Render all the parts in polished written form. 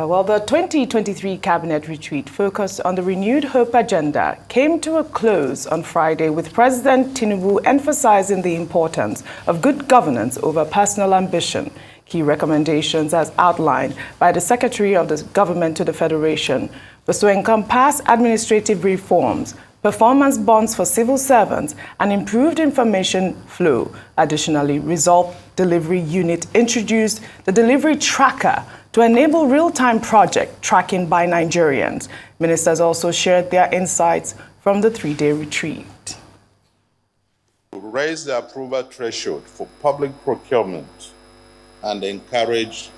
Well, the 2023 Cabinet Retreat focused on the renewed hope agenda came to a close on Friday, with President Tinubu emphasizing the importance of good governance over personal ambition. Key recommendations as outlined by the Secretary of the Government to the Federation was to encompass administrative reforms, performance bonds for civil servants, and improved information flow. Additionally, Resolve Delivery Unit introduced the delivery tracker to enable real-time project tracking by Nigerians. Ministers also shared their insights from the three-day retreat. To raise the approval threshold for public procurement and encourage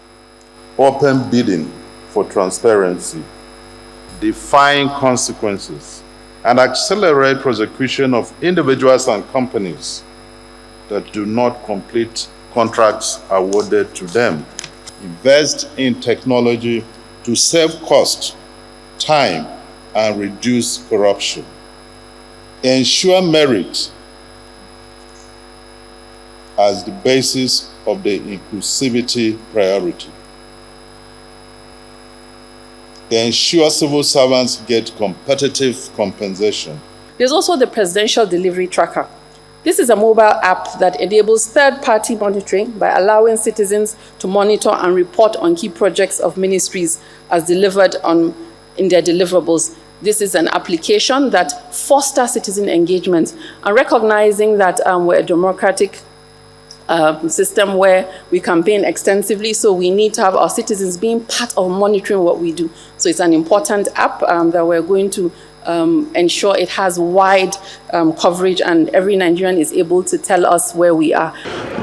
open bidding for transparency, define consequences, and accelerate prosecution of individuals and companies that do not complete contracts awarded to them. Invest in technology to save cost, time, and reduce corruption. Ensure merit as the basis of the inclusivity priority. Ensure civil servants get competitive compensation. There's also the Presidential Delivery Tracker. This is a mobile app that enables third-party monitoring by allowing citizens to monitor and report on key projects of ministries as delivered in their deliverables. This is an application that fosters citizen engagement, and recognizing that we're a democratic system where we campaign extensively, so we need to have our citizens being part of monitoring what we do. So it's an important app that we're going to ensure it has wide coverage, and every Nigerian is able to tell us where we are.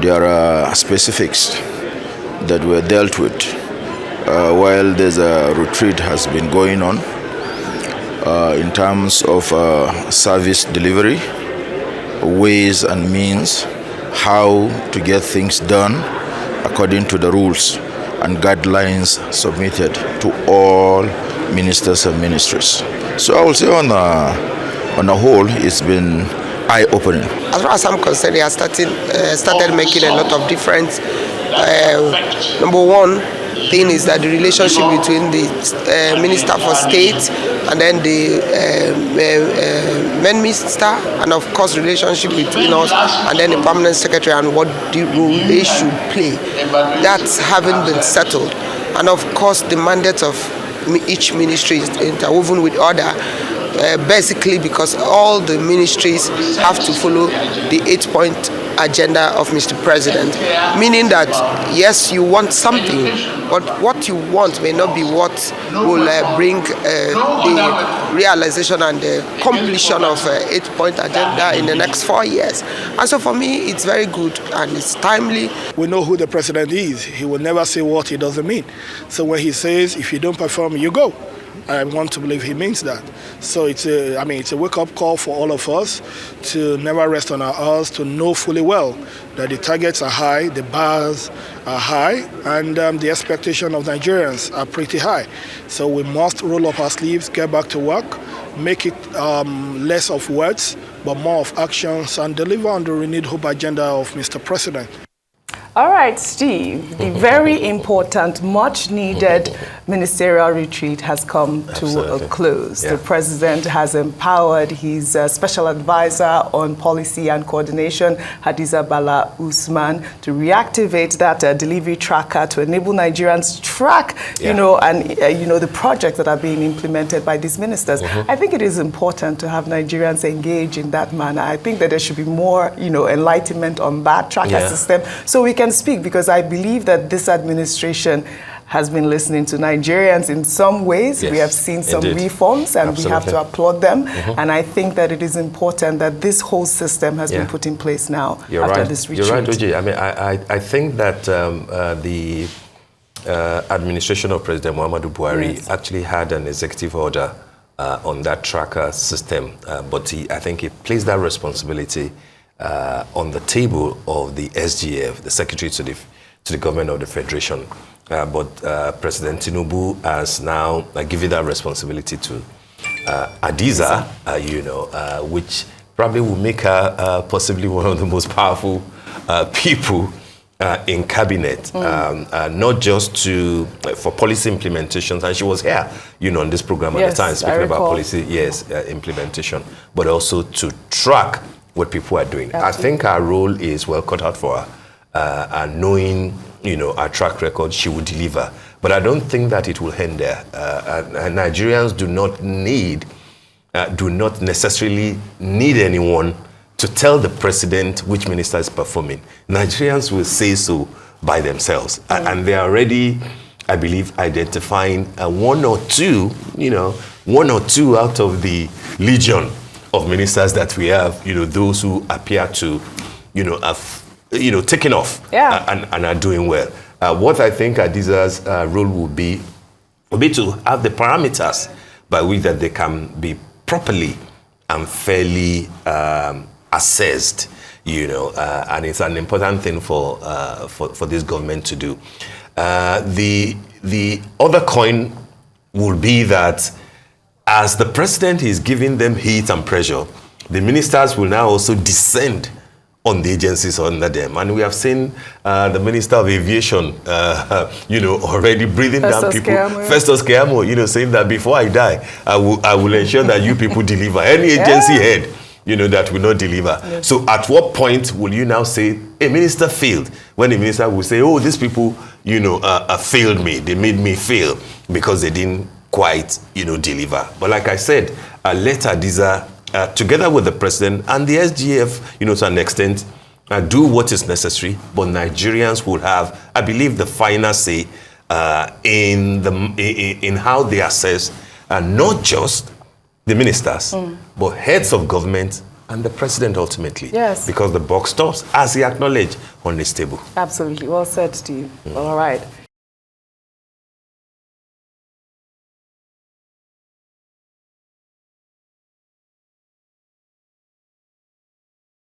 There are specifics that were dealt with while this retreat has been going on in terms of service delivery, ways and means, how to get things done according to the rules and guidelines submitted to all ministers and ministries. So I will say on the whole, it's been eye-opening. As far as I'm concerned, they have started making a lot of difference. Number one thing is that the relationship between the Minister for State and then the main minister, and of course relationship between us and then the permanent secretary, and what the role they should play. That's having been settled. And of course the mandate of each ministry is interwoven with other, basically because all the ministries have to follow the 8-point agenda of Mr. President, meaning that yes, you want something, but what you want may not be what will bring the realization and the completion of 8-point agenda in the next 4 years. And so for me, it's very good and it's timely. We know who the president is. He will never say what he doesn't mean. So when he says, if you don't perform, you go, I want to believe he means that. So it's a wake-up call for all of us to never rest on our oars, to know fully well that the targets are high, the bars are high, and the expectation of Nigerians are pretty high. So we must roll up our sleeves, get back to work, make it less of words, but more of actions, and deliver on the renewed hope agenda of Mr. President. All right, Steve, the very important, much-needed ministerial retreat has come to a close. Yeah. The president has empowered his special advisor on policy and coordination, Hadiza Bala Usman, to reactivate that delivery tracker to enable Nigerians to track, the projects that are being implemented by these ministers. I think it is important to have Nigerians engage in that manner. I think that there should be more, enlightenment on that tracker system, so we can speak, because I believe that this administration has been listening to Nigerians in some ways. Yes, we have seen some reforms, and we have to applaud them. And I think that it is important that this whole system has been put in place now after this retreat. You're right, Oji. I mean, I think that the administration of President Muhammadu Buhari actually had an executive order on that tracker system, but I think he placed that responsibility on the table of the SGF, the Secretary to the Government of the Federation. But President Tinubu has now given that responsibility to Hadiza, which probably will make her possibly one of the most powerful people in cabinet, not just for policy implementations, and she was here, on this program at the time, speaking about policy, implementation, but also to track what people are doing. Absolutely. I think our role is well cut out for her, and knowing, our track record, she will deliver. But I don't think that it will end there. Nigerians do not necessarily need anyone to tell the president which minister is performing. Nigerians will say so by themselves. And they're already, I believe, identifying one or two out of the legion of ministers that we have, those who appear to, have, taken off and are doing well. What I think Hadiza's role will be to have the parameters by which that they can be properly and fairly assessed, and it's an important thing for this government to do. The other coin will be that as the president is giving them heat and pressure, the ministers will now also descend on the agencies under them. And we have seen the Minister of Aviation, already breathing down people. Festus Keyamo, saying that before I die, I will ensure that you people deliver. Any agency head, that will not deliver. Yes. So at what point will you now say, a minister failed? When the minister will say, oh, these people, failed me. They made me fail because they didn't quite, deliver. But like I said, let Hadiza, together with the president and the SGF, to an extent, do what is necessary. But Nigerians will have, I believe, the final say in how they assess, not just the ministers, but heads of government and the president ultimately. Yes. Because the buck stops, as he acknowledged, on this table. Absolutely. Well said, Steve. All right.